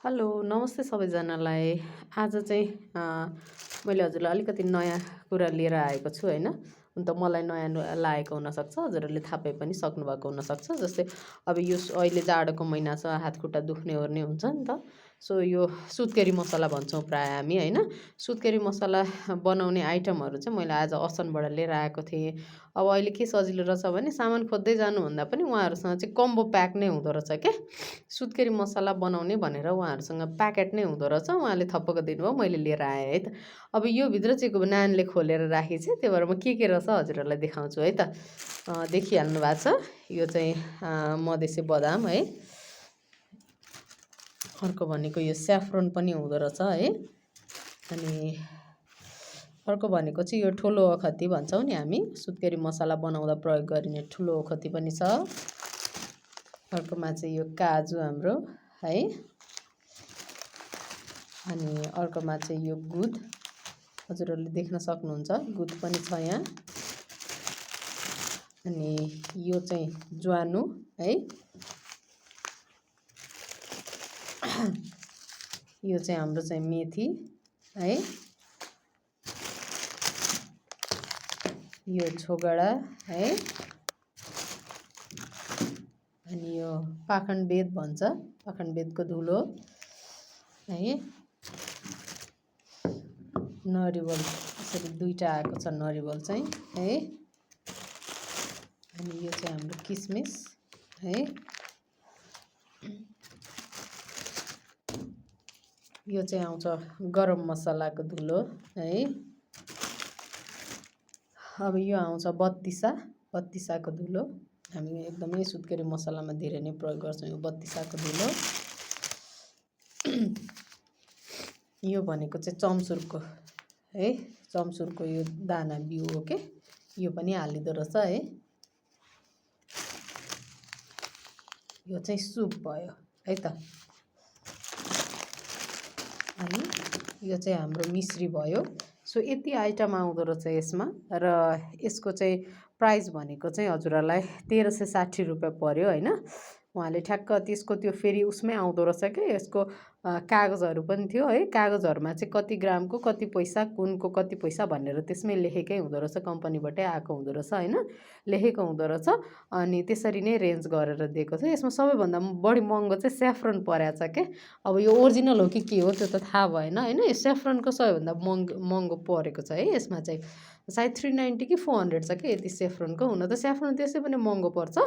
Hello नमस्ते सबैजनालाई। आज चाहिँ मैले हजुरलाई अलिकति नयाँ कुरा लिएर आएको छु हैन। हुन त मलाई नयाँ लागेको हुनसक्छ, हजुरहरूले थाहा पाइ पनि सक्नुभएको हुनसक्छ। जस्तै अब यो अहिले जाडोको महिना छ, हात खुट्टा दुख्ने ओर्ने हुन्छ नि त। सो यो सुत्केरी मसला भन्छौँ प्राय हामी हैन। सुत्केरी मसला बनाउने आइटमहरू चाहिँ मैले आज असनबाट लिएर आएको थिएँ। अब अहिले के सजिलो रहेछ भने सामान खोज्दै जानुभन्दा पनि उहाँहरूसँग चाहिँ कम्बो प्याक नै हुँदो रहेछ क्या। सुत्केरी मसला बनाउने भनेर उहाँहरूसँग प्याकेट नै हुँदो रहेछ। उहाँले थप्पको दिनुभयो, मैले लिएर आएँ है त। अब यो भित्र चाहिँ नानीले खोलेर राखेँ छ, त्यही भएर म के रहेछ हजुरहरूलाई देखाउँछु है त। देखिहाल्नु भएको छ, यो चाहिँ मधेसी बदाम है। अर्को भनेको यो स्याफ्रोन पनि हुँदो रहेछ है। अनि अर्को भनेको चाहिँ यो ठुलो ओखती भन्छौँ नि हामी, सुत्केरी मसला बनाउँदा प्रयोग गरिने ठुलो ओखती पनि छ। अर्कोमा चाहिँ यो काजु हाम्रो है। अनि अर्कोमा चाहिँ यो गुद, हजुरहरूले देख्न सक्नुहुन्छ गुद पनि छ यहाँ। अनि यो चाहिँ ज्वानो है। यो चाहिँ हाम्रो चाहिँ मेथी है। यो छोगडा है। अनि यो पाखनबेद भन्छ, पाखनबेदको धुलो है। नरिवल यसरी दुईटा आएको छ नरिवल चाहिँ है। अनि यो चाहिँ हाम्रो किसमिस है। यो चाहिँ आउँछ गरम मसलाको धुलो है। अब यो आउँछ बत्तिसाको धुलो। हामी एकदमै सुत्केरी मसलामा धेरै नै प्रयोग गर्छौँ यो बत्तिसाको धुलो। यो भनेको चाहिँ चम्सुरको है, चम्सुरको यो दाना बिउ हो के, यो पनि हालिदो रहेछ है। यो चाहिँ सुप भयो है त। अनि यो चाहिँ हाम्रो मिश्री भयो। सो यति आइटम आउँदो रहेछ यसमा। र यसको चाहिँ प्राइस भनेको चाहिँ हजुरहरूलाई 1360 रुपियाँ पर्यो हैन। उहाँले ठ्याक्क त्यसको त्यो फेरि उसमै आउँदो रहेछ क्या, यसको कागजहरू पनि थियो है। कागजहरूमा चाहिँ कति ग्रामको कति पैसा, कुनको कति पैसा भनेर त्यसमै लेखेकै हुँदो रहेछ, कम्पनीबाटै आएको हुँदो रहेछ हैन, लेखेको हुँदो रहेछ। अनि त्यसरी नै रेन्ज गरेर दिएको छ। यसमा सबैभन्दा बढी महँगो चाहिँ स्याफ्रन परेको छ के। अब यो ओरिजिनल हो कि के हो त्यो त थाहा भएन हैन। यो स्याफ्रनको सबैभन्दा महँगो परेको छ है। यसमा चाहिँ सायद 390 कि 400 छ कि यति स्याफ्रनको। हुन त स्याफ्रन त्यसै पनि महँगो पर्छ,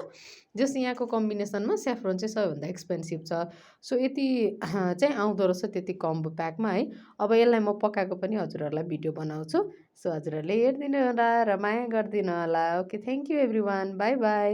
जस यहाँको कम्बिनेसनमा स्याफ्रन चाहिँ सबैभन्दा एक्सपेन्सिभ छ। सो यति चाहिँ आउँदो रहेछ त्यति कम्बो प्याकमा है। अब यसलाई म पकाएको पनि हजुरहरूलाई भिडियो बनाउँछु। सो हजुरहरूले हेरिदिनु होला र माया गरिदिनु होला। Okay, thank you everyone, by by.